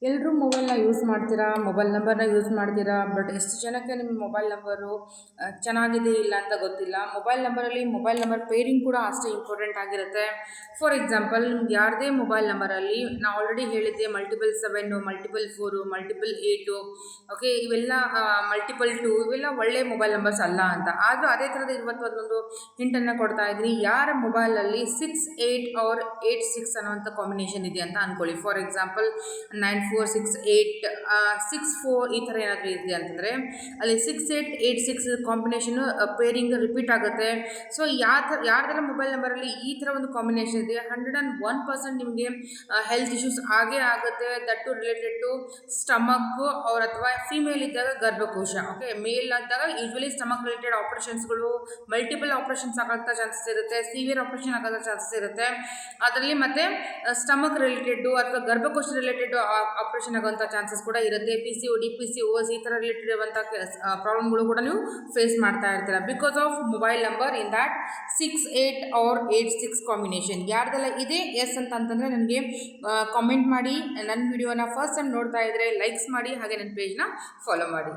ಎಲ್ಲರೂ ಮೊಬೈಲ್ನ ಯೂಸ್ ಮಾಡ್ತೀರಾ, ಮೊಬೈಲ್ ನಂಬರ್ನ ಯೂಸ್ ಮಾಡ್ತೀರಾ. ಬಟ್ ಎಷ್ಟು ಜನಕ್ಕೆ ನಿಮ್ಮ ಮೊಬೈಲ್ ನಂಬರು ಚೆನ್ನಾಗಿದೆ ಇಲ್ಲ ಅಂತ ಗೊತ್ತಿಲ್ಲ. ಮೊಬೈಲ್ ನಂಬರ್ ಪೇರಿಂಗ್ ಕೂಡ ಅಷ್ಟೇ ಇಂಪಾರ್ಟೆಂಟ್ ಆಗಿರುತ್ತೆ. ಫಾರ್ ಎಕ್ಸಾಂಪಲ್, ನಿಮ್ಗೆ ಯಾರದೇ ಮೊಬೈಲ್ ನಂಬರಲ್ಲಿ ನಾವು ಆಲ್ರೆಡಿ ಹೇಳಿದ್ದೆ ಮಲ್ಟಿಪಲ್ 7, ಮಲ್ಟಿಪಲ್ 4, ಮಲ್ಟಿಪಲ್ 8, ಓಕೆ, ಇವೆಲ್ಲ ಮಲ್ಟಿಪಲ್ 2 ಇವೆಲ್ಲ ಒಳ್ಳೆ ಮೊಬೈಲ್ ನಂಬರ್ಸ್ ಅಲ್ಲ ಅಂತ. ಆದರೂ ಅದೇ ಥರದ ಇವತ್ತು ಒಂದೊಂದು ಹಿಂಟನ್ನು ಕೊಡ್ತಾ ಇದ್ದೀನಿ. ಯಾರ ಮೊಬೈಲಲ್ಲಿ 6 8 ಆರ್ 8 6 ಅನ್ನೋಂಥ ಕಾಂಬಿನೇಷನ್ ಇದೆ ಅಂತ ಅಂದ್ಕೊಳ್ಳಿ. ಫಾರ್ ಎಕ್ಸಾಂಪಲ್ 9 4 6 8 6 4 ಈ ಥರ ಏನಾದರೂ ಇದೆ ಅಂತಂದರೆ ಅಲ್ಲಿ 6 8 8 6 ಕಾಂಬಿನೇಷನು ಪೇರಿಂಗ್ ರಿಪೀಟ್ ಆಗುತ್ತೆ. ಸೊ ಯಾರ್ದೆಲ್ಲ ಮೊಬೈಲ್ ನಂಬರಲ್ಲಿ ಈ ಥರ ಒಂದು ಕಾಂಬಿನೇಷನ್ ಇದೆ 101% ನಿಮಗೆ ಹೆಲ್ತ್ ಇಶ್ಯೂಸ್ ಆಗೇ ಆಗುತ್ತೆ. ದಟ್ ಟು ರಿಲೇಟೆಡ್ ಟು ಸ್ಟಮಕ್ಕು ಅವ್ರ ಅಥವಾ ಫಿಮೇಲ್ ಇದ್ದಾಗ ಗರ್ಭಕೋಶ. ಓಕೆ, ಮೇಲ್ ಆದಾಗ ಯೂಶ್ವಲಿ ಸ್ಟಮಕ್ ರಿಲೇಟೆಡ್ ಆಪರೇಷನ್ಸ್ಗಳು ಮಲ್ಟಿಪಲ್ ಆಪರೇಷನ್ಸ್ ಆಗೋಂಥ ಚಾನ್ಸಸ್ ಇರುತ್ತೆ, ಸಿವಿಯರ್ ಆಪರೇಷನ್ ಆಗೋಂಥ ಚಾನ್ಸಸ್ ಇರುತ್ತೆ. ಅದರಲ್ಲಿ ಮತ್ತೆ ಸ್ಟಮಕ್ ರಿಲೇಟೆಡ್ ಅಥವಾ ಗರ್ಭಕೋಶ ರಿಲೇಟೆಡ್ ಆಪರೇಷನ್ ಆಗೋಂಥ ಚಾನ್ಸಸ್ ಕೂಡ ಇರುತ್ತೆ. PCOD PCOS ಈ ಥರ ರಿಲೇಟೆಡ್ ಇರುವಂಥ ಪ್ರಾಬ್ಲಮ್ಗಳು ಕೂಡ ನೀವು ಫೇಸ್ ಮಾಡ್ತಾ ಇರ್ತೀರ because of mobile number in that 6 8 or 8 6 combination. ಯಾರ್ದೆಲ್ಲ ಇದೆ ಎಸ್ ಅಂತಂದರೆ ನನಗೆ ಕಾಮೆಂಟ್ ಮಾಡಿ. ನನ್ನ ವಿಡಿಯೋನ ಫಸ್ಟ್ ಟೈಮ್ ನೋಡ್ತಾ ಇದ್ದರೆ ಲೈಕ್ಸ್ ಮಾಡಿ, ಹಾಗೆ ನನ್ನ ಪೇಜ್ನ ಫಾಲೋ ಮಾಡಿ.